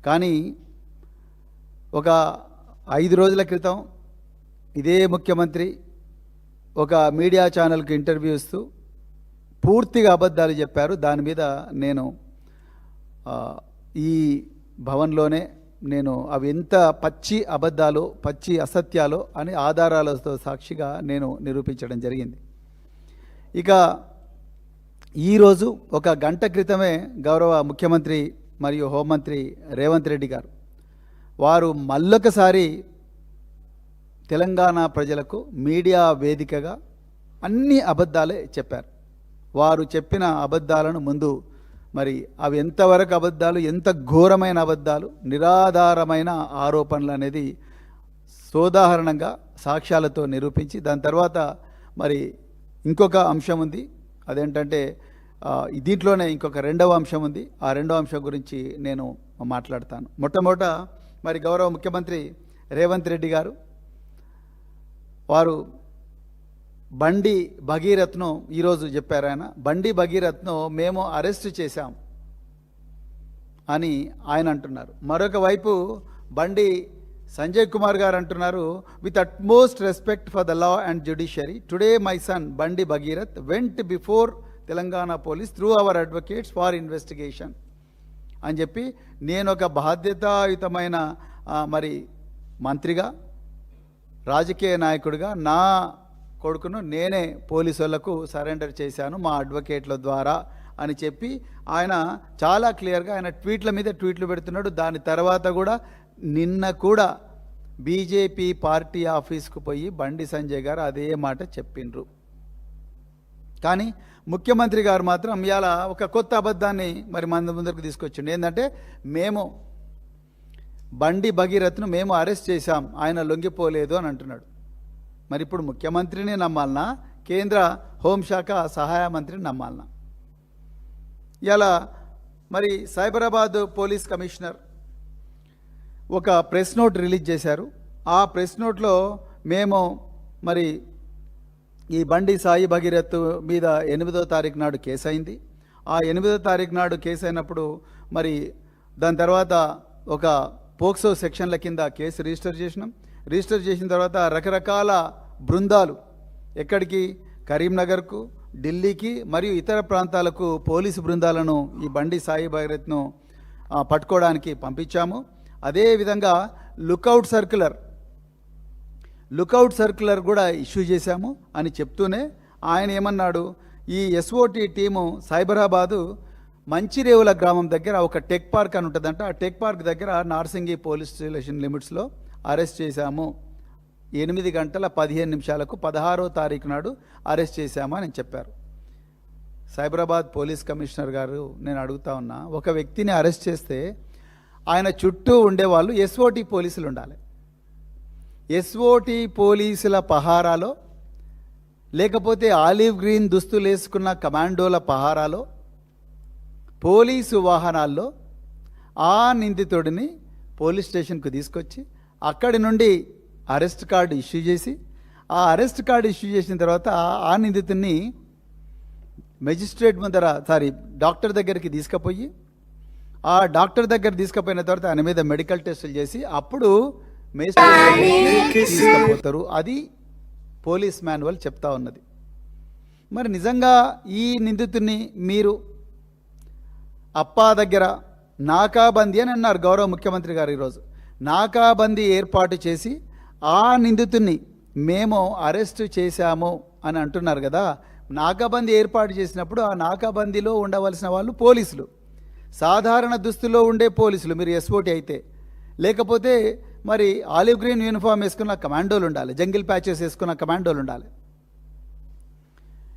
కానీ ఒక 5 రోజుల క్రితం ఇదే ముఖ్యమంత్రి ఒక మీడియా ఛానల్కి ఇంటర్వ్యూ ఇస్తూ పూర్తిగా అబద్ధాలు చెప్పారు. దాని మీద నేను ఈ భవన్లోనే నేను అవి ఎంత పచ్చి అబద్ధాలు, పచ్చి అసత్యాలు అని ఆధారాలతో సాక్షిగా నేను నిరూపించడం జరిగింది. ఇక ఈరోజు ఒక గంట క్రితమే గౌరవ ముఖ్యమంత్రి మరియు హోంమంత్రి రేవంత్ రెడ్డి గారు వారు మళ్ళొకసారి తెలంగాణ ప్రజలకు మీడియా వేదికగా అన్ని అబద్ధాలే చెప్పారు. వారు చెప్పిన అబద్ధాలను ముందు మరి అవి ఎంతవరకు అబద్ధాలు, ఎంత ఘోరమైన అబద్ధాలు, నిరాధారమైన ఆరోపణలు అనేది సోదాహరణంగా సాక్ష్యాలతో నిరూపించి దాని తర్వాత మరి ఇంకొక అంశం ఉంది. అదేంటంటే దీంట్లోనే ఇంకొక రెండవ అంశం ఉంది. ఆ రెండవ అంశం గురించి నేను మాట్లాడతాను. మొట్టమొదట మరి గౌరవ ముఖ్యమంత్రి రేవంత్ రెడ్డి గారు వారు బండి భగీరథ్ను ఈరోజు చెప్పారు. బండి భగీరథ్ను మేము అరెస్ట్ చేశాం అని ఆయన అంటున్నారు. మరొక వైపు బండి సంజయ్ కుమార్ గారు అంటున్నారు, with utmost respect for the law and judiciary today my son Bandi Bhagirath went before Telangana police through our advocates for investigation అని చెప్పి, నేను ఒక బాధ్యతాయుతమైన మరి మంత్రిగా, రాజకీయ నాయకుడిగా నా కొడుకును నేనే పోలీసులకు సరెండర్ చేశాను మా అడ్వకేట్ల ద్వారా అని చెప్పి ఆయన చాలా క్లియర్గా ఆయన ట్వీట్ల మీద ట్వీట్లు పెడుతున్నాడు. దాని తర్వాత కూడా నిన్న కూడా బీజేపీ పార్టీ ఆఫీస్కు పోయి బండి సంజయ్ గారు అదే మాట చెప్పిండ్రు. కానీ ముఖ్యమంత్రి గారు మాత్రం ఇవాళ ఒక కొత్త అబద్ధాన్ని మరి మన ముందరకు తీసుకొచ్చిండు. ఏంటంటే మేము బండి భగీరథ్ను మేము అరెస్ట్ చేశాం, ఆయన లొంగిపోలేదు అని అంటున్నాడు. మరి ఇప్పుడు ముఖ్యమంత్రిని నమ్మాలనా, కేంద్ర హోంశాఖ సహాయ మంత్రిని నమ్మాలనా? ఇలా మరి సైబరాబాద్ పోలీస్ కమిషనర్ ఒక ప్రెస్ నోట్ రిలీజ్ చేశారు. ఆ ప్రెస్ నోట్లో మేము మరి ఈ బండి సాయి భగీరథ్ మీద 8వ తారీఖు నాడు కేసు అయింది. ఆ 8వ తారీఖు నాడు కేసు అయినప్పుడు మరి దాని తర్వాత ఒక పోక్సో సెక్షన్ల కింద కేసు రిజిస్టర్ చేసినాం. రిజిస్టర్ చేసిన తర్వాత రకరకాల బృందాలు ఎక్కడికి, కరీంనగర్కు, ఢిల్లీకి మరియు ఇతర ప్రాంతాలకు పోలీసు బృందాలను ఈ బండి సాయి భగీరథ్ను పట్టుకోవడానికి పంపించాము. అదేవిధంగా లుకౌట్ సర్క్యులర్ కూడా ఇష్యూ చేశాము అని చెప్తూనే ఆయన ఏమన్నాడు, ఈ ఎస్ఓటి టీము సైబరాబాదు మంచిరేవుల గ్రామం దగ్గర ఒక టెక్ పార్క్ అని ఉంటుందంట, ఆ టెక్ పార్క్ దగ్గర నార్సింగి పోలీస్ స్టేషన్ లిమిట్స్లో అరెస్ట్ చేశాము. 8 గంటల 15 నిమిషాలకు 16వ తారీఖు నాడు అరెస్ట్ చేశాము అని చెప్పారు. సైబరాబాద్ పోలీస్ కమిషనర్ గారు, నేను అడుగుతా ఉన్నా, ఒక వ్యక్తిని అరెస్ట్ చేస్తే ఆయన చుట్టూ ఉండేవాళ్ళు ఎస్ఓటి పోలీసులు ఉండాలి. ఎస్ఓటి పోలీసుల పహారాలో, లేకపోతే ఆలివ్ గ్రీన్ దుస్తులు వేసుకున్న కమాండోల పహారాలో, పోలీసు వాహనాల్లో ఆ నిందితుడిని పోలీస్ స్టేషన్కు తీసుకొచ్చి అక్కడి నుండి అరెస్ట్ కార్డు ఇష్యూ చేసి, ఆ అరెస్ట్ కార్డు ఇష్యూ చేసిన తర్వాత ఆ నిందితుడిని డాక్టర్ దగ్గరికి తీసుకుపోయి, ఆ డాక్టర్ దగ్గర తీసుకుపోయిన తర్వాత ఆయన మీద మెడికల్ టెస్టులు చేసి అప్పుడు తీసుకుపోతారు. అది పోలీస్ మాన్యువల్ చెప్తా ఉన్నది. మరి నిజంగా ఈ నిందితుడిని మీరు అప్పా దగ్గర నాకాబందీ అని అన్నారు గౌరవ ముఖ్యమంత్రి గారు. ఈరోజు నాకాబందీ ఏర్పాటు చేసి ఆ నిందితుడిని మేము అరెస్టు చేశాము అని అంటున్నారు కదా. నాకాబందీ ఏర్పాటు చేసినప్పుడు ఆ నాకాబందీలో ఉండవలసిన వాళ్ళు పోలీసులు, సాధారణ దుస్తుల్లో ఉండే పోలీసులు, మీరు ఎస్ఓటి అయితే, లేకపోతే మరి ఆలివ్ గ్రీన్ యూనిఫామ్ వేసుకున్న కమాండోలు ఉండాలి, జంగిల్ ప్యాచెస్ వేసుకున్న కమాండోలు ఉండాలి,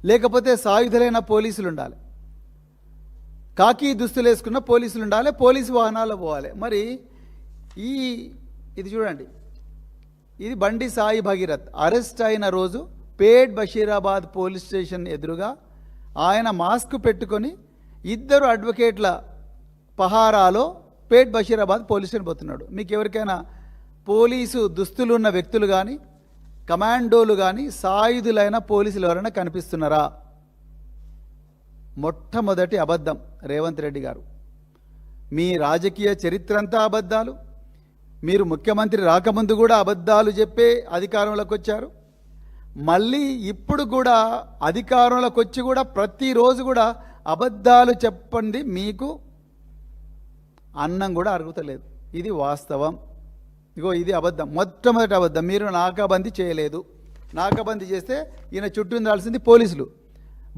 లేకపోతే సాయుధులైన పోలీసులు ఉండాలి, కాకి దుస్తులు వేసుకున్న పోలీసులు ఉండాలి, పోలీసు వాహనాల్లో పోవాలి. మరి ఇది చూడండి, ఇది బండి సాయి భగీరథ్ అరెస్ట్ అయిన రోజు పేట్ బషీరాబాద్ పోలీస్ స్టేషన్ ఎదురుగా ఆయన మాస్క్ పెట్టుకొని 2 అడ్వకేట్ల పహారాలో పేట్ బషీరాబాద్ పోలీస్ స్టేషన్ పోతున్నాడు. మీకు ఎవరికైనా పోలీసు దుస్తులున్న వ్యక్తులు కానీ, కమాండోలు కానీ, సాయుధులైన పోలీసులు ఎవరైనా కనిపిస్తున్నారా? మొట్టమొదటి అబద్ధం రేవంత్ రెడ్డి గారు. మీ రాజకీయ చరిత్ర అంతా అబద్ధాలు. మీరు ముఖ్యమంత్రి రాకముందు కూడా అబద్ధాలు చెప్పే అధికారంలోకి వచ్చారు. మళ్ళీ ఇప్పుడు కూడా అధికారంలోకి వచ్చి కూడా ప్రతిరోజు కూడా అబద్ధాలు చెప్పండి, మీకు అన్నం కూడా అరుగుతలేదు. ఇది వాస్తవం. ఇగో ఇది అబద్ధం, మొట్టమొదటి అబద్ధం. మీరు నాకాబందీ చేయలేదు. నాకాబందీ చేస్తే ఈయన చుట్టూ ఉండాల్సింది పోలీసులు.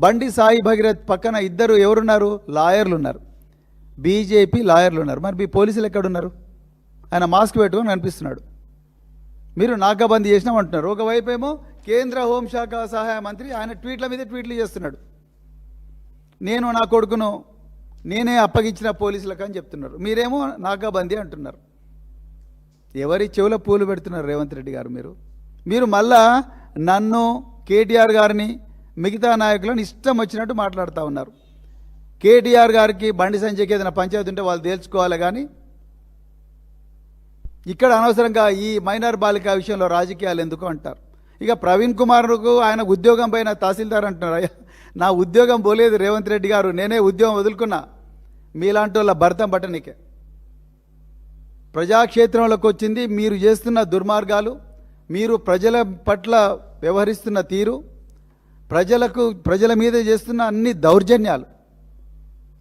బండి సాయి భగీరథ్ పక్కన ఇద్దరు ఎవరున్నారు? లాయర్లు ఉన్నారు, బీజేపీ లాయర్లు ఉన్నారు. మరి మీ పోలీసులు ఎక్కడున్నారు? ఆయన మాస్క్ పెట్టుకొని కనిపిస్తున్నాడు. మీరు నాకాబందీ చేసినామంటున్నారు. ఒకవైపు ఏమో కేంద్ర హోంశాఖ సహాయ మంత్రి ఆయన ట్వీట్ల మీద ట్వీట్లు చేస్తున్నాడు. నేను నా కొడుకును నేనే అప్పగించిన పోలీసులకు అని చెప్తున్నారు. మీరేమో నాకాబందీ అంటున్నారు. ఎవరి చెవుల పూలు పెడుతున్నారు రేవంత్ రెడ్డి గారు? మీరు మళ్ళా నన్ను, కేటీఆర్ గారిని, మిగతా నాయకులను ఇష్టం వచ్చినట్టు మాట్లాడుతూ ఉన్నారు. కేటీఆర్ గారికి బండి సంజయ్కి ఏదైనా పంచాయతీ ఉంటే వాళ్ళు తేల్చుకోవాలి, కానీ ఇక్కడ అనవసరంగా ఈ మైనర్ బాలిక విషయంలో రాజకీయాలు ఎందుకు అంటారు. ఇక ప్రవీణ్ కుమార్కు ఆయన ఉద్యోగం పైన తహసీల్దార్ అంటున్నారు. అయ్యా, నా ఉద్యోగం పోలేదు రేవంత్ రెడ్డి గారు, నేనే ఉద్యోగం వదులుకున్నా మీలాంటి వాళ్ళ భర్తం పట్టనికే. ప్రజాక్షేత్రంలోకి వచ్చింది మీరు చేస్తున్న దుర్మార్గాలు, మీరు ప్రజల పట్ల వ్యవహరిస్తున్న తీరు, ప్రజల మీద చేస్తున్న అన్ని దౌర్జన్యాలు,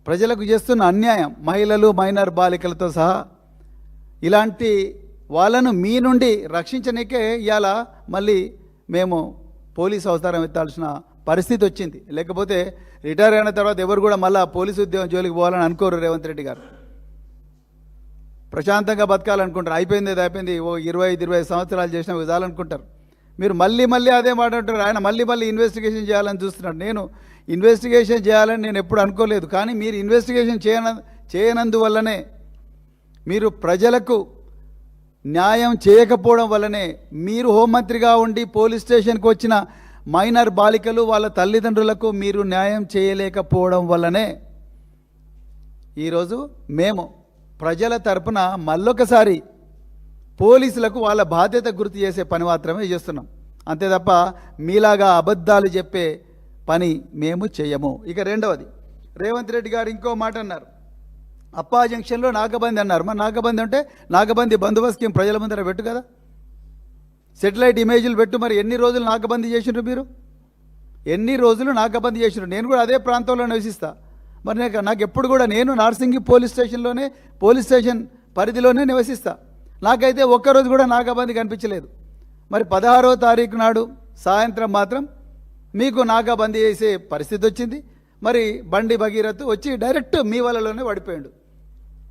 ప్రజలకు చేస్తున్న అన్యాయం, మహిళలు మైనర్ బాలికలతో సహా ఇలాంటి వాళ్ళను మీ నుండి రక్షించనికే ఇవాళ మళ్ళీ మేము పోలీస్ అవతారం ఎత్తాల్సిన పరిస్థితి వచ్చింది. లేకపోతే రిటైర్ అయిన తర్వాత ఎవరు కూడా మళ్ళీ పోలీసు ఉద్యోగం జోలికి పోవాలని అనుకోరు రేవంత్ రెడ్డి గారు. ప్రశాంతంగా బతకాలనుకుంటారు. అయిపోయింది ఓ 25 సంవత్సరాలు చేసినా విధాలనుకుంటారు. మీరు మళ్ళీ అదే మాట అంటారు. ఆయన మళ్ళీ ఇన్వెస్టిగేషన్ చేయాలని చూస్తున్నాడు. నేను ఇన్వెస్టిగేషన్ చేయాలని నేను ఎప్పుడు అనుకోలేదు. కానీ మీరు ఇన్వెస్టిగేషన్ చేయనందువల్లనే, మీరు ప్రజలకు న్యాయం చేయకపోవడం వల్లనే, మీరు హోంమంత్రిగా ఉండి పోలీస్ స్టేషన్కి వచ్చిన మైనర్ బాలికలు వాళ్ళ తల్లిదండ్రులకు మీరు న్యాయం చేయలేకపోవడం వల్లనే ఈరోజు మేము ప్రజల తరపున మళ్ళొకసారి పోలీసులకు వాళ్ళ బాధ్యత గుర్తు చేసే పని మాత్రమే చేస్తున్నాం. అంతే తప్ప మీలాగా అబద్ధాలు చెప్పే పని మేము చేయము. ఇక రెండవది, రేవంత్ రెడ్డి గారు ఇంకో మాట అన్నారు. అప్పా జంక్షన్లో నాకాబందీ అన్నారు. మరి నాకాబందీ అంటే నాకాబందీ బందోబస్తు స్కీమ్ ప్రజల ముందర పెట్టు కదా, సెటిలైట్ ఇమేజ్లు పెట్టు. మరి ఎన్ని రోజులు నాకాబందీ చేసిండ్రు మీరు? ఎన్ని రోజులు నాకాబందీ చేసిండ్రు? నేను కూడా అదే ప్రాంతంలో నివసిస్తా. మరి నాకు ఎప్పుడు కూడా నేను నార్సింగి పోలీస్ స్టేషన్ పరిధిలోనే నివసిస్తా. నాకైతే ఒక్కరోజు కూడా నాకాబందీ కనిపించలేదు. మరి 16వ తారీఖు నాడు సాయంత్రం మాత్రం మీకు నాకాబందీ చేసే పరిస్థితి వచ్చింది. మరి బండి భగీరథ్ వచ్చి డైరెక్ట్ మీ వలలోనే పడిపోయాడు.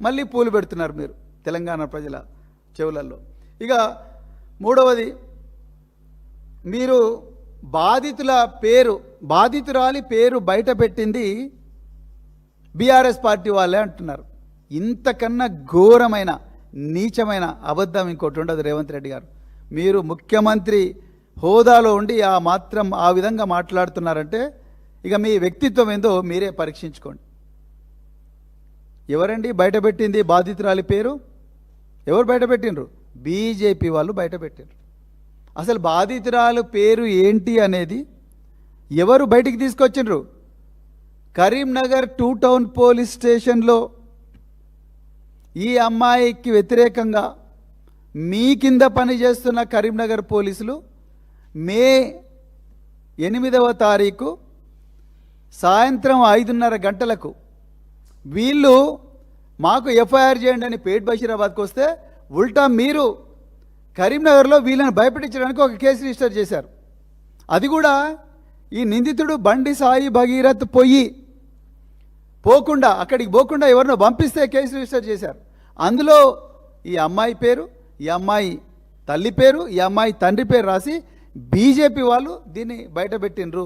మళ్ళీ పూలు పెడుతున్నారు మీరు తెలంగాణ ప్రజల చెవులలో. ఇక మూడవది, మీరు బాధితురాలి పేరు బయట పెట్టింది బీఆర్ఎస్ పార్టీ వాళ్ళే అంటున్నారు. ఇంతకన్నా ఘోరమైన నీచమైన అబద్ధం ఇంకోటి ఉండదు రేవంత్ రెడ్డి గారు. మీరు ముఖ్యమంత్రి హోదాలో ఉండి ఆ విధంగా మాట్లాడుతున్నారంటే ఇక మీ వ్యక్తిత్వం ఏందో మీరే పరీక్షించుకోండి. ఎవరండి బయటపెట్టింది బాధితురాలి పేరు? ఎవరు బయటపెట్టిండ్రు? బీజేపీ వాళ్ళు బయటపెట్టిండ్రు. అసలు బాధితురాలు పేరు ఏంటి అనేది ఎవరు బయటికి తీసుకొచ్చిండ్రు? కరీంనగర్ 2 టౌన్ పోలీస్ స్టేషన్లో ఈ అమ్మాయికి వ్యతిరేకంగా మీ కింద పనిచేస్తున్న కరీంనగర్ పోలీసులు మే 8వ తారీఖు సాయంత్రం 5:30 గంటలకు వీళ్ళు మాకు ఎఫ్ఐఆర్ చేయండి అని పేట్ బషీరాబాద్కి వస్తే ఉల్టా మీరు కరీంనగర్లో వీళ్ళని భయపెట్టించడానికి ఒక కేసు రిజిస్టర్ చేశారు. అది కూడా ఈ నిందితుడు బండి సాయి భగీరథ్ అక్కడికి పోకుండా ఎవరినో పంపిస్తే కేసు రిజిస్టర్ చేశారు. అందులో ఈ అమ్మాయి పేరు, ఈ అమ్మాయి తల్లి పేరు, ఈ అమ్మాయి తండ్రి పేరు రాసి బీజేపీ వాళ్ళు దీన్ని బయటపెట్టినరు.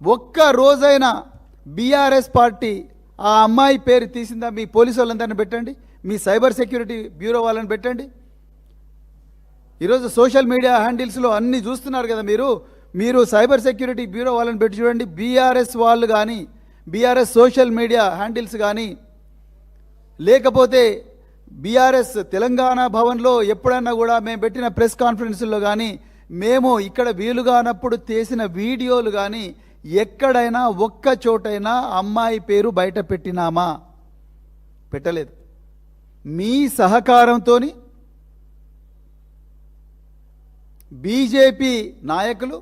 ఒక్క రోజైనా బీఆర్ఎస్ పార్టీ ఆ అమ్మాయి పేరు తీసిందా? మీ పోలీసు వాళ్ళందరినీ పెట్టండి, మీ సైబర్ సెక్యూరిటీ బ్యూరో వాళ్ళని పెట్టండి. ఈరోజు సోషల్ మీడియా హ్యాండిల్స్లో అన్నీ చూస్తున్నారు కదా మీరు సైబర్ సెక్యూరిటీ బ్యూరో వాళ్ళని పెట్టి చూడండి. బీఆర్ఎస్ వాళ్ళు కానీ, బీఆర్ఎస్ సోషల్ మీడియా హ్యాండిల్స్ కానీ, లేకపోతే బీఆర్ఎస్ తెలంగాణ భవన్లో ఎప్పుడన్నా కూడా మేము పెట్టిన ప్రెస్ కాన్ఫరెన్సుల్లో కానీ, మేము ఇక్కడ వీలుగానప్పుడు తీసిన వీడియోలు కానీ ఎక్కడైనా ఒక్క చోటైనా అమ్మాయి పేరు బయట పెట్టినామా? పెట్టలేదు. మీ సహకారంతో బీజేపీ నాయకులు,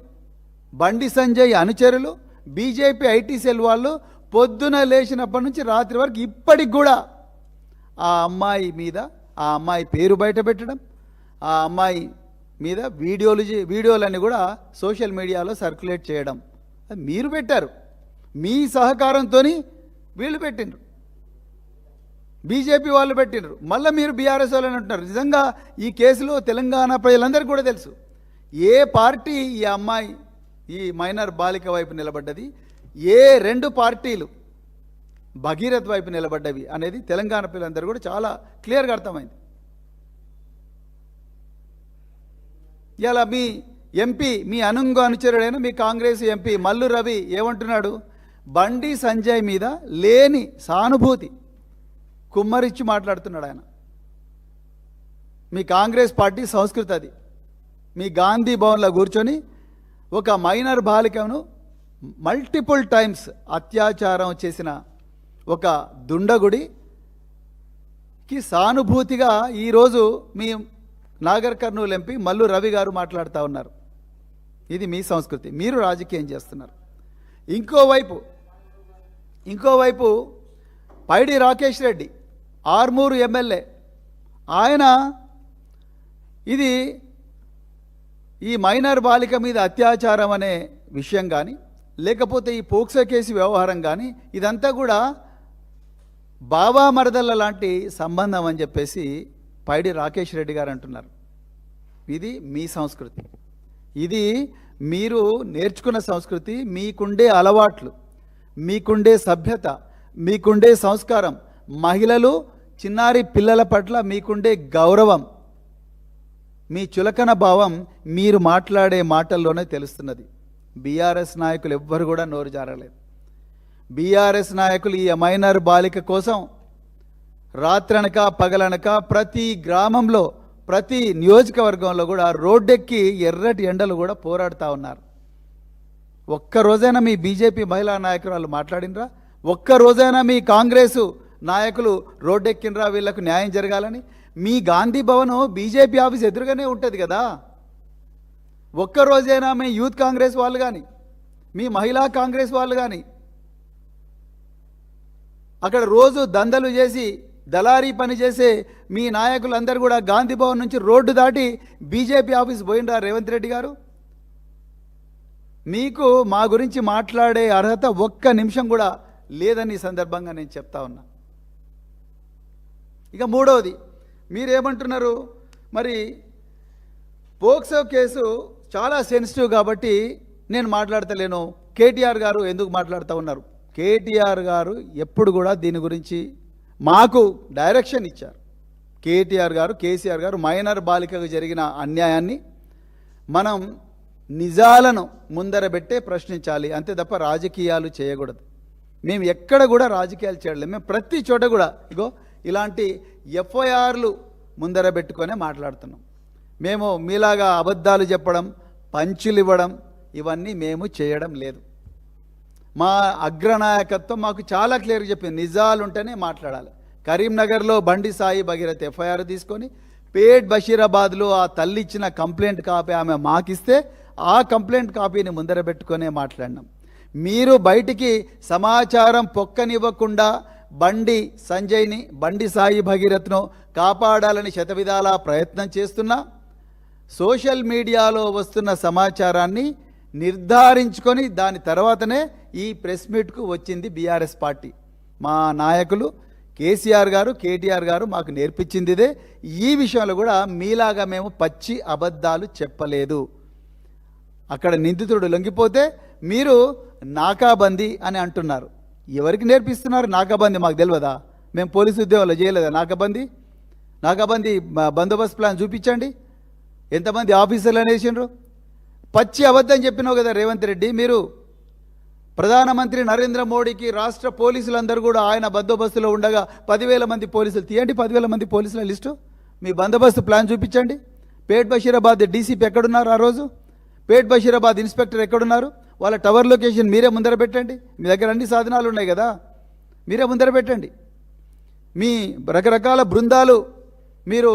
బండి సంజయ్ అనుచరులు, బీజేపీ ఐటీ సెల్ వాళ్ళు పొద్దున లేచినప్పటి నుంచి రాత్రి వరకు ఇప్పటికి కూడా ఆ అమ్మాయి మీద, ఆ అమ్మాయి పేరు బయట పెట్టడం, ఆ అమ్మాయి మీద వీడియోలన్నీ కూడా సోషల్ మీడియాలో సర్క్యులేట్ చేయడం అది మీరు పెట్టారు. మీ సహకారంతో వీళ్ళు పెట్టిండ్రు, బీజేపీ వాళ్ళు పెట్టిండ్రు. మళ్ళీ మీరు బీఆర్ఎస్ వాళ్ళని అంటున్నారు. నిజంగా ఈ కేసులో తెలంగాణ ప్రజలందరికీ కూడా తెలుసు ఏ పార్టీ ఈ అమ్మాయి, ఈ మైనర్ బాలిక వైపు నిలబడ్డది, ఏ రెండు పార్టీలు భగీరథ్ వైపు నిలబడ్డవి అనేది తెలంగాణ పిల్లలందరూ కూడా చాలా క్లియర్గా అర్థమైంది. ఇలా మీ ఎంపీ, మీ అనుచరుడైన మీ కాంగ్రెస్ ఎంపీ మల్లు రవి ఏమంటున్నాడు? బండి సంజయ్ మీద లేని సానుభూతి కుమ్మరిచ్చి మాట్లాడుతున్నాడు ఆయన. మీ కాంగ్రెస్ పార్టీ సంస్కృతి అది. మీ గాంధీ భవన్లో కూర్చొని ఒక మైనర్ బాలికను మల్టిపుల్ టైమ్స్ అత్యాచారం చేసిన ఒక దుండగుడికి సానుభూతిగా ఈరోజు మీ నాగర్ కర్నూలు ఎంపీ మల్లు రవి గారు మాట్లాడుతూ ఉన్నారు. ఇది మీ సంస్కృతి, మీరు రాజకీయం చేస్తున్నారు. ఇంకోవైపు పైడి రాకేష్ రెడ్డి ఆర్మూరు ఎమ్మెల్యే, ఆయన ఇది ఈ మైనర్ బాలిక మీద అత్యాచారం అనే విషయం కానీ, లేకపోతే ఈ పోక్సో కేసు వ్యవహారం కానీ, ఇదంతా కూడా బావా మరదళ్ళ లాంటి సంబంధం అని చెప్పేసి పైడి రాకేష్ రెడ్డి గారు అంటున్నారు. ఇది మీ సంస్కృతి, ఇది మీరు నేర్చుకున్న సంస్కృతి, మీకుండే అలవాట్లు, మీకుండే సభ్యత, మీకుండే సంస్కారం, మహిళలు చిన్నారి పిల్లల పట్ల మీకుండే గౌరవం, మీ చులకన భావం మీరు మాట్లాడే మాటల్లోనే తెలుస్తున్నది. బీఆర్ఎస్ నాయకులు ఎవ్వరు కూడా నోరు జారలేదు. బీఆర్ఎస్ నాయకులు ఈ మైనర్ బాలిక కోసం రాత్రనక పగలనక ప్రతి గ్రామంలో, ప్రతి నియోజకవర్గంలో కూడా రోడ్డెక్కి ఎర్రటి ఎండలు కూడా పోరాడుతూ ఉన్నారు. ఒక్కరోజైనా మీ బీజేపీ మహిళా నాయకురాలు మాట్లాడినరా? ఒక్కరోజైనా మీ కాంగ్రెసు నాయకులు రోడ్డెక్కినరా వీళ్లకు న్యాయం జరగాలని? మీ గాంధీ భవన్ బీజేపీ ఆఫీస్ ఎదురుగానే ఉంటుంది కదా. ఒక్కరోజైనా మీ యూత్ కాంగ్రెస్ వాళ్ళు కానీ, మీ మహిళా కాంగ్రెస్ వాళ్ళు కానీ అక్కడ రోజు దందలు చేసి దళారీ పని చేసే మీ నాయకులందరూ కూడా గాంధీ భవన్ నుంచి రోడ్డు దాటి బీజేపీ ఆఫీస్ పోయినరా రేవంత్ రెడ్డి గారు? మీకు మా గురించి మాట్లాడే అర్హత ఒక్క నిమిషం కూడా లేదని ఈ సందర్భంగా నేను చెప్తా ఉన్నా. ఇక మూడవది మీరేమంటున్నారు? మరి పోక్సో కేసు చాలా సెన్సిటివ్ కాబట్టి నేను మాట్లాడతలేను. కేటీఆర్ గారు ఎందుకు మాట్లాడుతూ ఉన్నారు? కేటీఆర్ గారు ఎప్పుడు కూడా దీని గురించి మాకు డైరెక్షన్ ఇచ్చారు. కేటీఆర్ గారు, కేసీఆర్ గారు మైనర్ బాలికకు జరిగిన అన్యాయాన్ని మనం నిజాలను ముందర పెట్టే ప్రశ్నించాలి, అంతే తప్ప రాజకీయాలు చేయకూడదు. మేము ఎక్కడ కూడా రాజకీయాలు చేయలేము. మేము ప్రతి చోట కూడా ఇలాంటి ఎఫ్ఐఆర్లు ముందర పెట్టుకొనే మాట్లాడుతున్నాం. మేము మీలాగా అబద్ధాలు చెప్పడం, పంచులు ఇవ్వడం ఇవన్నీ మేము చేయడం లేదు. మా అగ్రనాయకత్వం మాకు చాలా క్లియర్గా చెప్పింది, నిజాలు ఉంటేనే మాట్లాడాలి. కరీంనగర్లో బండి సాయి భగీరథ్ ఎఫ్ఐఆర్ తీసుకొని పేట్ బషీరాబాద్లో ఆ తల్లి ఇచ్చిన కంప్లైంట్ కాపీ ఆమె మాకిస్తే ఆ కంప్లైంట్ కాపీని ముందర పెట్టుకొనే మాట్లాడినాం. మీరు బయటికి సమాచారం పొక్కనివ్వకుండా బండి సంజయ్ని, బండి సాయి భగీరథ్ను కాపాడాలని శతవిధాలా ప్రయత్నం చేస్తున్నా సోషల్ మీడియాలో వస్తున్న సమాచారాన్ని నిర్ధారించుకొని దాని తర్వాతనే ఈ ప్రెస్ మీట్కు వచ్చింది బీఆర్ఎస్ పార్టీ. మా నాయకులు కేసీఆర్ గారు, కేటీఆర్ గారు మాకు నేర్పించింది ఇదే. ఈ విషయంలో కూడా మీలాగా మేము పచ్చి అబద్ధాలు చెప్పలేదు. అక్కడ నిందితుడు లొంగిపోతే మీరు నాకాబందీ అని అంటున్నారు. ఎవరికి నేర్పిస్తున్నారు నాకాబందీ? మాకు తెలియదా? మేము పోలీసు ఉద్యోగాలు చేయలేదా నాకాబందీ? బందోబస్తు ప్లాన్ చూపించండి. ఎంతమంది ఆఫీసర్లు అనేసిండ్రు? పచ్చి అబద్ధం చెప్పినావు కదా రేవంత్ రెడ్డి. మీరు ప్రధానమంత్రి నరేంద్ర మోడీకి రాష్ట్ర పోలీసులందరూ కూడా ఆయన బందోబస్తులో ఉండగా 10,000 మంది పోలీసులు తీయండి, 10,000 మంది పోలీసుల లిస్టు, మీ బందోబస్తు ప్లాన్ చూపించండి. పేట్ బషీరాబాద్ డీసీపీ ఎక్కడున్నారు ఆ రోజు? పేట్ బషీరాబాద్ ఇన్స్పెక్టర్ ఎక్కడున్నారు? వాళ్ళ టవర్ లొకేషన్ మీరే ముందర పెట్టండి. మీ దగ్గర అన్ని సాధనాలు ఉన్నాయి కదా, మీరే ముందర పెట్టండి. మీ రకరకాల బృందాలు మీరు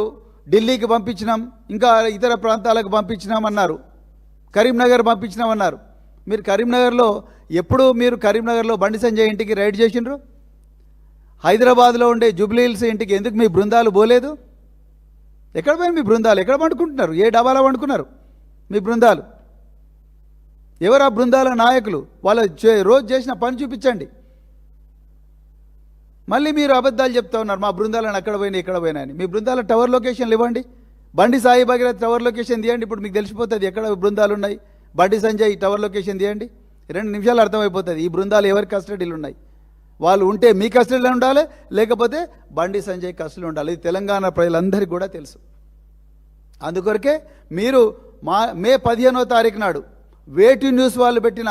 ఢిల్లీకి పంపించినాం, ఇంకా ఇతర ప్రాంతాలకు పంపించినాం అన్నారు, కరీంనగర్ పంపించినామన్నారు. మీరు కరీంనగర్లో ఎప్పుడు మీరు కరీంనగర్లో బండి సంజయ్ ఇంటికి రైడ్ చేసిండ్రు? హైదరాబాద్లో ఉండే జూబ్లీ హిల్స్ ఇంటికి ఎందుకు మీ బృందాలు పోలేదు? ఎక్కడ పోయిన మీ బృందాలు? ఎక్కడ పండుకుంటున్నారు? ఏ డబాలో పండుకున్నారు మీ బృందాలు? ఎవరు ఆ బృందాల నాయకులు? వాళ్ళ రోజు చేసిన పని చూపించండి. మళ్ళీ మీరు అబద్ధాలు చెప్తా ఉన్నారు, మా బృందాలను అక్కడ పోయినా ఇక్కడ పోయినా అని. మీ బృందాల టవర్ లొకేషన్లు ఇవ్వండి. బండి సాయి భగీరథ్ టవర్ లొకేషన్ తీయండి, ఇప్పుడు మీకు తెలిసిపోతుంది ఎక్కడ బృందాలు ఉన్నాయి. బండి సంజయ్ టవర్ లొకేషన్ తీయండి, 2 నిమిషాలు అర్థమైపోతుంది ఈ బృందాలు ఎవరి కస్టడీలు ఉన్నాయి. వాళ్ళు ఉంటే మీ కస్టడీలో ఉండాలి, లేకపోతే బండి సంజయ్ కస్టడీలో ఉండాలి. ఇది తెలంగాణ ప్రజలందరికీ కూడా తెలుసు. అందుకొరకే మీరు మే 15వ తారీఖు నాడు వేటి న్యూస్ వాళ్ళు పెట్టిన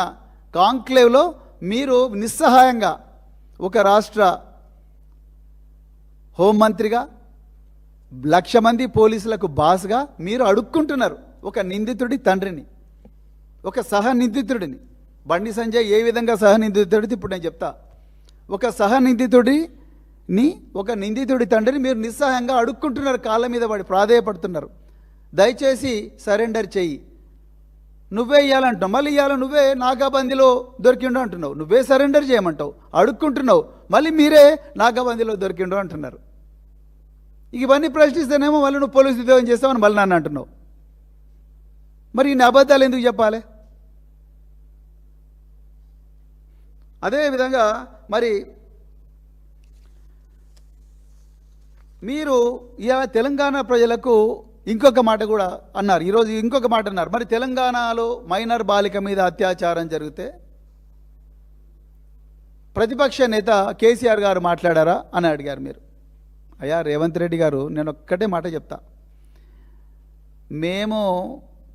కాంక్లేవ్లో మీరు నిస్సహాయంగా ఒక రాష్ట్ర హోంమంత్రిగా 1,00,000 మంది పోలీసులకు బాస్గా మీరు అడుక్కుంటున్నారు ఒక నిందితుడి తండ్రిని, ఒక సహనిందితుడిని. బండి సంజయ్ ఏ విధంగా సహనిందితుడిది ఇప్పుడు నేను చెప్తా. ఒక సహనిందితుడిని, ఒక నిందితుడి తండ్రిని మీరు నిస్సహాయంగా అడుక్కుంటున్నారు, కాళ్ళ మీద పడి ప్రాధేయపడుతున్నారు. దయచేసి సరెండర్ చెయ్యి, నువ్వే ఇవ్వాలంటావు, మళ్ళీ ఇవ్వాలి నువ్వే నాగాబందీలో దొరికిండు అంటున్నావు, నువ్వే సరెండర్ చేయమంటావు, అడుక్కుంటున్నావు, మళ్ళీ మీరే నాగాబందీలో దొరికిండు అంటున్నారు. ఇవన్నీ ప్రశ్నిస్తేనేమో మళ్ళీ నువ్వు పోలీసు ఉద్యోగం చేస్తావని మళ్ళీ నన్ను అంటున్నావు. మరి ఇన్ని అబద్ధాలు ఎందుకు చెప్పాలి? అదేవిధంగా మరి మీరు ఇలా తెలంగాణ ప్రజలకు ఇంకొక మాట కూడా అన్నారు, ఈరోజు ఇంకొక మాట అన్నారు. మరి తెలంగాణలో మైనర్ బాలిక మీద అత్యాచారం జరిగితే ప్రతిపక్ష నేత కేసీఆర్ గారు మాట్లాడారా అని అడిగారు మీరు. అయ్యా రేవంత్ రెడ్డి గారు, నేను ఒక్కటే మాట చెప్తా. మేము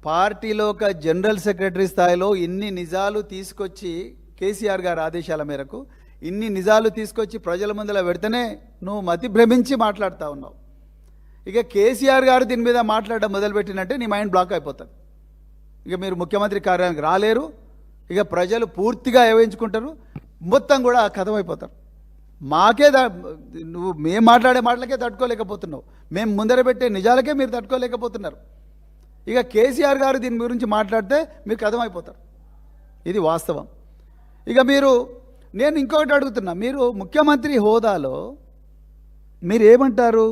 పార్టీలో ఒక జనరల్ సెక్రటరీ స్థాయిలో ఇన్ని నిజాలు తీసుకొచ్చి, కేసీఆర్ గారి ఆదేశాల మేరకు ఇన్ని నిజాలు తీసుకొచ్చి ప్రజల ముందర పెడితేనే నువ్వు మతి భ్రమించి మాట్లాడుతూ ఉన్నావు. ఇక కేసీఆర్ గారు దీని మీద మాట్లాడడం మొదలుపెట్టినట్టే నీ మైండ్ బ్లాక్ అయిపోతుంది. ఇక మీరు ముఖ్యమంత్రి కార్యాలయానికి రాలేరు, ఇక ప్రజలు పూర్తిగా ఏవయించుకుంటారు, మొత్తం కూడా కథమైపోతారు. మాకే నువ్వు మేము మాట్లాడే మాటలకే తట్టుకోలేకపోతున్నావు, మేము ముందర పెట్టే నిజాలకే మీరు తట్టుకోలేకపోతున్నారు. ఇక కేసీఆర్ గారు దీని గురించి మాట్లాడితే మీకు కథమైపోతారు, ఇది వాస్తవం. ఇక నేను ఇంకొకటి అడుగుతున్నా, మీరు ముఖ్యమంత్రి హోదాలో మీరు ఏమంటారు?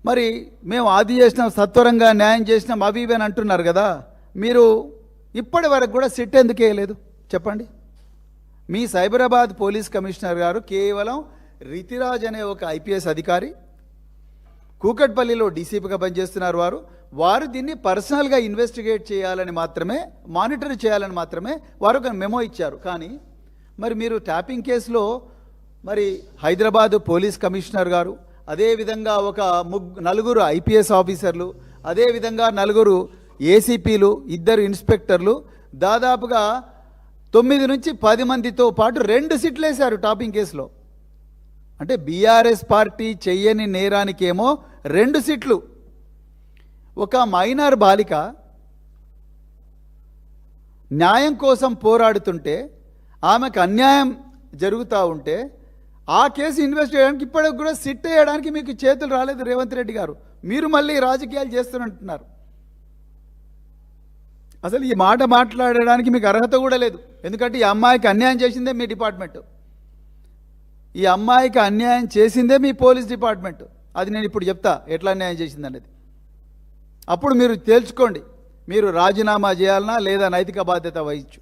మరి మేము ఆది చేసినాం, సత్వరంగా న్యాయం చేసినాం, అవి ఇవి అని అంటున్నారు కదా, మీరు ఇప్పటి వరకు కూడా సిట్ ఎందుకు వేయలేదు చెప్పండి? మీ సైబరాబాద్ పోలీస్ కమిషనర్ గారు కేవలం రితిరాజ్ అనే ఒక ఐపీఎస్ అధికారి, కూకట్పల్లిలో డీసీపీగా పనిచేస్తున్నారు. వారు దీన్ని పర్సనల్గా ఇన్వెస్టిగేట్ చేయాలని మాత్రమే, మానిటర్ చేయాలని మాత్రమే వారు ఒక మెమో ఇచ్చారు. కానీ మరి మీరు ట్యాపింగ్ కేసులో మరి హైదరాబాద్ పోలీస్ కమిషనర్ గారు, అదేవిధంగా ఒక 4 ఐపీఎస్ ఆఫీసర్లు, అదేవిధంగా 4 ఏసీపీలు, 2 ఇన్స్పెక్టర్లు, దాదాపుగా 9 నుంచి 10 మందితో పాటు 2 సిట్లు వేశారు టాపింగ్ కేసులో. అంటే బీఆర్ఎస్ పార్టీ చెయ్యని నేరానికేమో 2 సిట్లు. ఒక మైనర్ బాలిక న్యాయం కోసం పోరాడుతుంటే, ఆమెకు అన్యాయం జరుగుతూ ఉంటే ఆ కేసు ఇన్వెస్ట్ చేయడానికి ఇప్పటికి కూడా సిట్ వేయడానికి మీకు చేతులు రాలేదు రేవంత్ రెడ్డి గారు. మీరు మళ్ళీ రాజకీయాలు చేస్తున్నట్టున్నారు. అసలు ఈ మాట మాట్లాడడానికి మీకు అర్హత కూడా లేదు. ఎందుకంటే ఈ అమ్మాయికి అన్యాయం చేసిందే మీ డిపార్ట్మెంట్, ఈ అమ్మాయికి అన్యాయం చేసిందే మీ పోలీస్ డిపార్ట్మెంట్. అది నేను ఇప్పుడు చెప్తా ఎట్లా అన్యాయం చేసిందనేది. అప్పుడు మీరు తేల్చుకోండి, మీరు రాజీనామా చేయాలన్నా లేదా నైతిక బాధ్యత వహించు.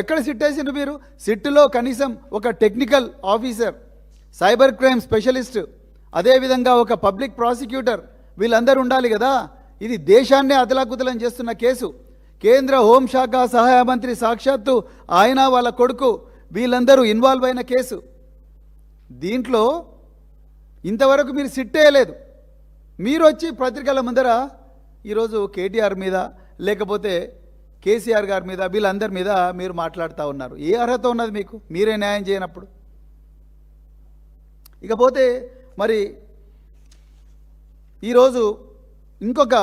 ఎక్కడ సిట్ వేసిండ్రు మీరు? సిట్లో కనీసం ఒక technical officer, cyber crime specialist, అదేవిధంగా ఒక పబ్లిక్ ప్రాసిక్యూటర్, వీళ్ళందరూ ఉండాలి కదా. ఇది దేశాన్నే అతలాకుతలం చేస్తున్న కేసు. కేంద్ర హోంశాఖ సహాయ మంత్రి సాక్షాత్తు ఆయన, వాళ్ళ కొడుకు, వీళ్ళందరూ ఇన్వాల్వ్ అయిన కేసు. దీంట్లో ఇంతవరకు మీరు సిట్ వేయలేదు. మీరు వచ్చి పత్రికల ముందర ఈరోజు కేటీఆర్ మీద లేకపోతే కేసీఆర్ గారి మీద వీళ్ళందరి మీద మీరు మాట్లాడుతూ ఉన్నారు. ఏ అర్హత ఉన్నది మీకు? మీరే న్యాయం చేయనప్పుడు. ఇకపోతే మరి ఈరోజు ఇంకొక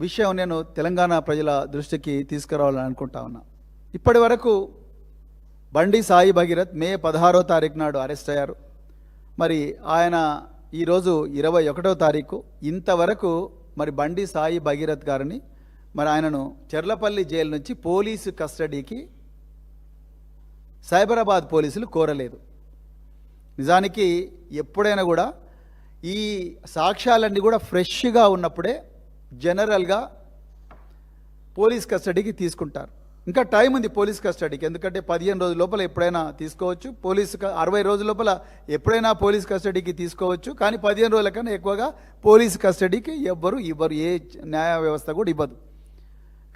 విషయం నేను తెలంగాణ ప్రజల దృష్టికి తీసుకురావాలని అనుకుంటా ఉన్నా. ఇప్పటి వరకు బండి సాయి భగీరథ్ మే 16వ తారీఖు నాడు అరెస్ట్ అయ్యారు. మరి ఆయన ఈరోజు 21వ తారీఖు. ఇంతవరకు మరి బండి సాయి భగీరథ్ గారిని మరి ఆయనను చెర్లపల్లి జైలు నుంచి పోలీసు కస్టడీకి సైబరాబాద్ పోలీసులు కోరలేదు. నిజానికి ఎప్పుడైనా కూడా ఈ సాక్ష్యాలన్నీ కూడా ఫ్రెష్గా ఉన్నప్పుడే జనరల్గా పోలీస్ కస్టడీకి తీసుకుంటారు. ఇంకా టైం ఉంది పోలీస్ కస్టడీకి, ఎందుకంటే 15 రోజుల లోపల ఎప్పుడైనా తీసుకోవచ్చు. 60 రోజుల లోపల ఎప్పుడైనా పోలీస్ కస్టడీకి తీసుకోవచ్చు. కానీ 15 రోజుల కన్నా ఎక్కువగా పోలీస్ కస్టడీకి ఇవ్వరు, ఏ న్యాయ వ్యవస్థ కూడా ఇవ్వదు.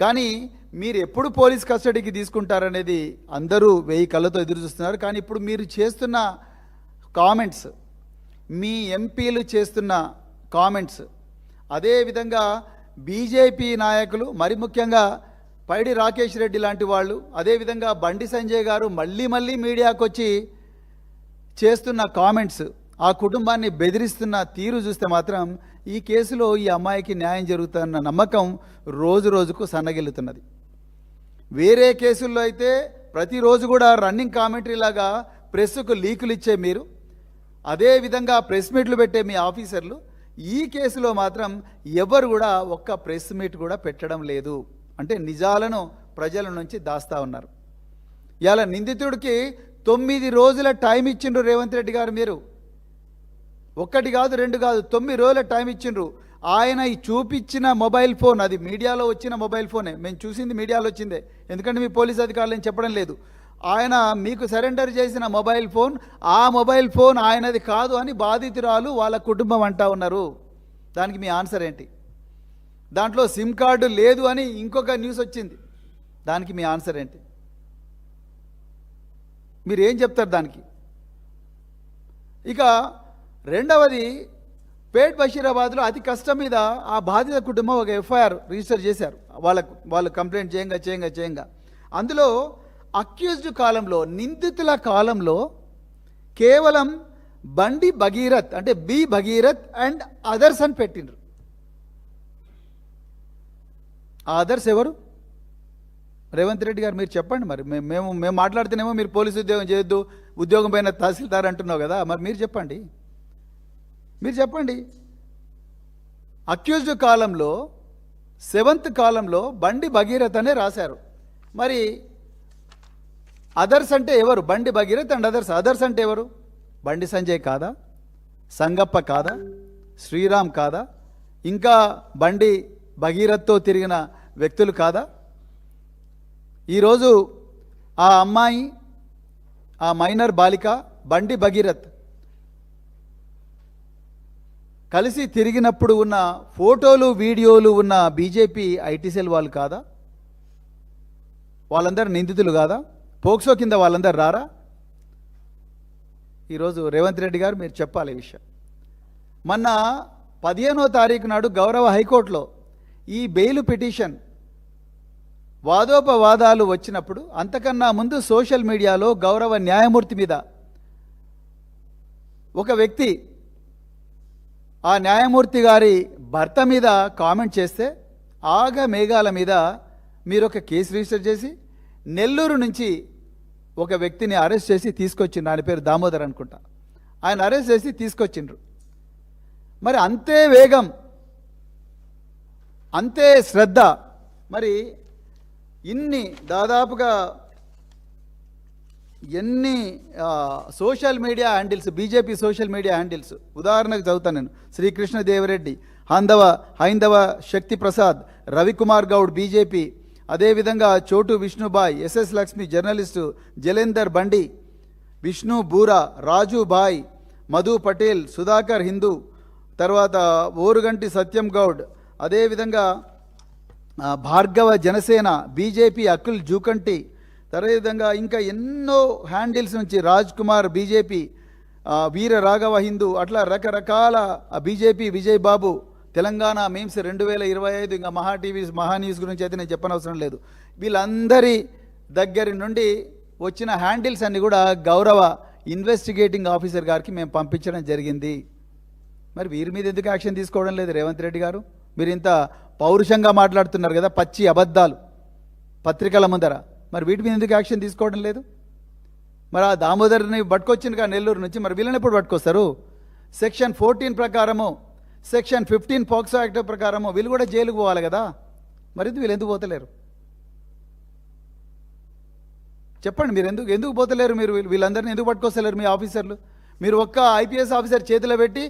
కానీ మీరు ఎప్పుడు పోలీస్ కస్టడీకి తీసుకుంటారనేది అందరూ 1000 కళ్ళతో ఎదురు చూస్తున్నారు. కానీ ఇప్పుడు మీరు చేస్తున్న కామెంట్స్, మీ ఎంపీలు చేస్తున్న కామెంట్స్, అదేవిధంగా బీజేపీ నాయకులు, మరి ముఖ్యంగా పైడి రాకేష్ రెడ్డి లాంటి వాళ్ళు, అదేవిధంగా బండి సంజయ్ గారు మళ్ళీ మీడియాకు వచ్చి చేస్తున్న కామెంట్స్, ఆ కుటుంబాన్ని బెదిరిస్తున్న తీరు చూస్తే మాత్రం ఈ కేసులో ఈ అమ్మాయికి న్యాయం జరుగుతున్న నమ్మకం రోజుకు సన్నగిల్లుతున్నది. వేరే కేసుల్లో అయితే ప్రతిరోజు కూడా రన్నింగ్ కామెంటరీ లాగా ప్రెస్కు లీకులు ఇచ్చే మీరు, అదేవిధంగా ప్రెస్ మీట్లు పెట్టే మీ ఆఫీసర్లు, ఈ కేసులో మాత్రం ఎవరు కూడా ఒక్క ప్రెస్ మీట్ కూడా పెట్టడం లేదు. అంటే నిజాలను ప్రజల నుంచి దాస్తా ఉన్నారు. ఇవాళ నిందితుడికి 9 రోజుల టైం ఇచ్చిండ్రు రేవంత్ రెడ్డి గారు. మీరు 1 కాదు 2 కాదు 9 రోజుల టైం ఇచ్చిండ్రు. ఆయన ఈ చూపించిన మొబైల్ ఫోన్, అది మీడియాలో వచ్చిన మొబైల్ ఫోనే, మేము చూసింది మీడియాలో వచ్చిందే, ఎందుకంటే మీ పోలీస్ అధికారులు ఏం చెప్పడం లేదు. ఆయన మీకు సరెండర్ చేసిన మొబైల్ ఫోన్, ఆ మొబైల్ ఫోన్ ఆయనది కాదు అని బాధితురాలు వాళ్ళ కుటుంబం అంటా ఉన్నారు. దానికి మీ ఆన్సర్ ఏంటి? దాంట్లో సిమ్ కార్డు లేదు అని ఇంకొక న్యూస్ వచ్చింది, దానికి మీ ఆన్సర్ ఏంటి? మీరు ఏం చెప్తారు దానికి? ఇక రెండవది, పేట్ బషీరాబాద్లో అతి కష్టం మీద ఆ బాధిత కుటుంబం ఒక ఎఫ్ఐఆర్ రిజిస్టర్ చేశారు. వాళ్ళు కంప్లైంట్ చేయంగా అందులో అక్యూజ్డ్ కాలంలో, నిందితుల కాలంలో కేవలం బండి భగీరథ్ అంటే బి భగీరథ్ అండ్ అదర్స్ అని పెట్టిండ్రు. ఆ అదర్స్ ఎవరు? రేవంత్ రెడ్డి గారు మీరు చెప్పండి. మరి మేము మాట్లాడుతున్నామో మీరు పోలీసు ఉద్యోగం చేయొద్దు, ఉద్యోగం పైన తహసీల్దార్ అంటున్నావు కదా, మరి మీరు చెప్పండి. అక్యూజ్డ్ కాలంలో 7th కాలంలో బండి భగీరథ్ అనే రాశారు. మరి అదర్స్ అంటే ఎవరు? బండి భగీరథ్ అండ్ అదర్స్ అంటే ఎవరు? బండి సంజయ్ కాదా? సంగప్ప కాదా? శ్రీరామ్ కాదా? ఇంకా బండి భగీరథ్తో తిరిగిన వ్యక్తులు కాదా? ఈరోజు ఆ అమ్మాయి, ఆ మైనర్ బాలిక బండి భగీరథ్ కలిసి తిరిగినప్పుడు ఉన్న ఫోటోలు, వీడియోలు ఉన్న బీజేపీ ఐటీ సెల్ వాళ్ళు కాదా? వాళ్ళందరూ నిందితులు కాదా? పోక్సో కింద వాళ్ళందరూ రారా? ఈరోజు రేవంత్ రెడ్డి గారు మీరు చెప్పాలి ఈ విషయం. మొన్న 15వ తారీఖు నాడు గౌరవ హైకోర్టులో ఈ బెయిల్ పిటిషన్ వాదోపవాదాలు వచ్చినప్పుడు, అంతకన్నా ముందు సోషల్ మీడియాలో గౌరవ న్యాయమూర్తి మీద ఒక వ్యక్తి, ఆ న్యాయమూర్తి గారి భర్త మీద కామెంట్ చేస్తే, ఆగ మేఘాల మీద మీరు ఒక కేసు రిజిస్టర్ చేసి నెల్లూరు నుంచి ఒక వ్యక్తిని అరెస్ట్ చేసి తీసుకొచ్చిండ్రు. ఆయన పేరు దామోదర్ అనుకుంటా. ఆయన అరెస్ట్ చేసి తీసుకొచ్చిండ్రు. మరి అంతే వేగం, అంతే శ్రద్ధ, మరి దాదాపుగా ఎన్ని social media handles, BJP social media handles, ఉదాహరణకు చదువుతాను నేను. శ్రీకృష్ణదేవరెడ్డి, హైందవ శక్తి ప్రసాద్, రవికుమార్ గౌడ్ బీజేపీ, అదేవిధంగా చోటు విష్ణుబాయ్, ఎస్ఎస్ లక్ష్మి జర్నలిస్టు, జలేందర్ బండి, విష్ణు బూరా, రాజు బాయ్, మధు పటేల్, సుధాకర్ హిందూ, తర్వాత ఓరుగంటి సత్యం గౌడ్, అదేవిధంగా భార్గవ జనసేన, బీజేపీ అకుల్ జూకంటి, అదేవిధంగా ఇంకా ఎన్నో హ్యాండిల్స్ నుంచి రాజ్ కుమార్ బీజేపీ, వీర రాఘవ హిందూ, అట్లా రకరకాల బీజేపీ విజయ్ బాబు, తెలంగాణ మీమ్స్ 2025, ఇంకా మహా న్యూస్ గురించి అయితే నేను చెప్పనవసరం లేదు. వీళ్ళందరి దగ్గర నుండి వచ్చిన హ్యాండిల్స్ అన్ని కూడా గౌరవ ఇన్వెస్టిగేటింగ్ ఆఫీసర్ గారికి మేము పంపించడం జరిగింది. మరి వీరి మీద ఎందుకు యాక్షన్ తీసుకోవడం లేదు రేవంత్ రెడ్డి గారు? మీరు ఇంత పౌరుషంగా మాట్లాడుతున్నారు కదా, పచ్చి అబద్ధాలు పత్రికల ముందర. మరి వీటి మీద ఎందుకు యాక్షన్ తీసుకోవడం లేదు? మరి ఆ దామోదర్ని పట్టుకొచ్చింది నెల్లూరు నుంచి, మరి వీళ్ళని ఎప్పుడు పట్టుకొస్తారు? సెక్షన్ 14 ప్రకారము, సెక్షన్ 15 పోక్సో యాక్ట్ ప్రకారము వీళ్ళు కూడా జైలుకు పోవాలి కదా. మరి వీళ్ళు ఎందుకు పోతలేరు చెప్పండి? మీరు ఎందుకు పోతలేరు? మీరు వీళ్ళందరినీ ఎందుకు పట్టుకొస్తలేరు మీ ఆఫీసర్లు? మీరు ఒక్క ఐపీఎస్ ఆఫీసర్ చేతిలో పెట్టి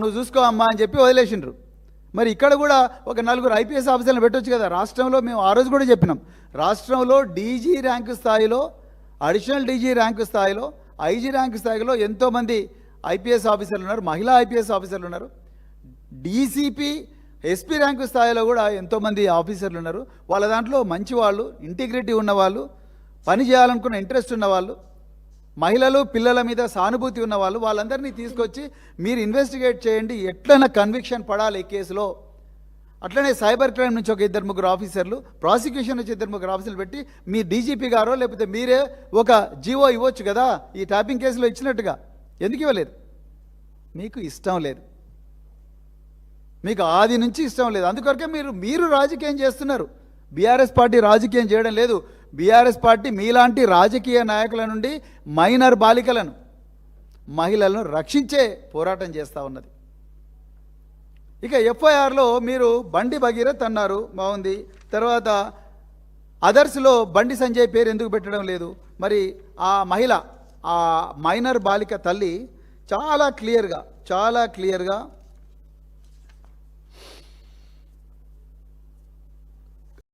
నువ్వు చూసుకో అమ్మా అని చెప్పి వదిలేసిండ్రు. మరి ఇక్కడ కూడా ఒక 4 ఐపీఎస్ ఆఫీసర్లను పెట్టొచ్చు కదా. రాష్ట్రంలో మేము ఆ రోజు కూడా చెప్పినాం, రాష్ట్రంలో డీజీ ర్యాంకు స్థాయిలో, అడిషనల్ డీజీ ర్యాంకు స్థాయిలో, ఐజీ ర్యాంకు స్థాయిలో ఎంతోమంది ఐపీఎస్ ఆఫీసర్లు ఉన్నారు, మహిళా ఐపీఎస్ ఆఫీసర్లు ఉన్నారు. డీసీపీ, ఎస్పీ ర్యాంకు స్థాయిలో కూడా ఎంతోమంది ఆఫీసర్లు ఉన్నారు. వాళ్ళ దాంట్లో మంచి వాళ్ళు, ఇంటిగ్రిటీ ఉన్నవాళ్ళు, పని చేయాలనుకున్న ఇంట్రెస్ట్ ఉన్నవాళ్ళు, మహిళలు పిల్లల మీద సానుభూతి ఉన్నవాళ్ళు, వాళ్ళందరినీ తీసుకొచ్చి మీరు ఇన్వెస్టిగేట్ చేయండి, ఎట్లైనా కన్విక్షన్ పడాలి ఈ కేసులో. అట్లనే సైబర్ క్రైమ్ నుంచి ఒక 2-3 ఆఫీసర్లు, ప్రాసిక్యూషన్ నుంచి 2-3 ఆఫీసర్లు పెట్టి మీ డీజీపీ గారో లేకపోతే మీరే ఒక జీవో ఇవ్వచ్చు కదా, ఈ ట్యాపింగ్ కేసులో ఇచ్చినట్టుగా. ఎందుకు ఇవ్వలేదు? మీకు ఇష్టం లేదు, మీకు ఆది నుంచి ఇష్టం లేదు. అందుకొరకే మీరు రాజకీయం చేస్తున్నారు. బీఆర్ఎస్ పార్టీ రాజకీయం చేయడం లేదు. బీఆర్ఎస్ పార్టీ మీలాంటి రాజకీయ నాయకుల నుండి మైనర్ బాలికలను, మహిళలను రక్షించే పోరాటం చేస్తూ ఉన్నది. ఇక ఎఫ్ఐఆర్లో మీరు బండి భగీరథ్ అన్నారు, బాగుంది. తర్వాత అదర్స్లో బండి సంజయ్ పేరు ఎందుకు పెట్టడం లేదు? మరి ఆ మహిళ, ఆ మైనర్ బాలిక తల్లి చాలా క్లియర్గా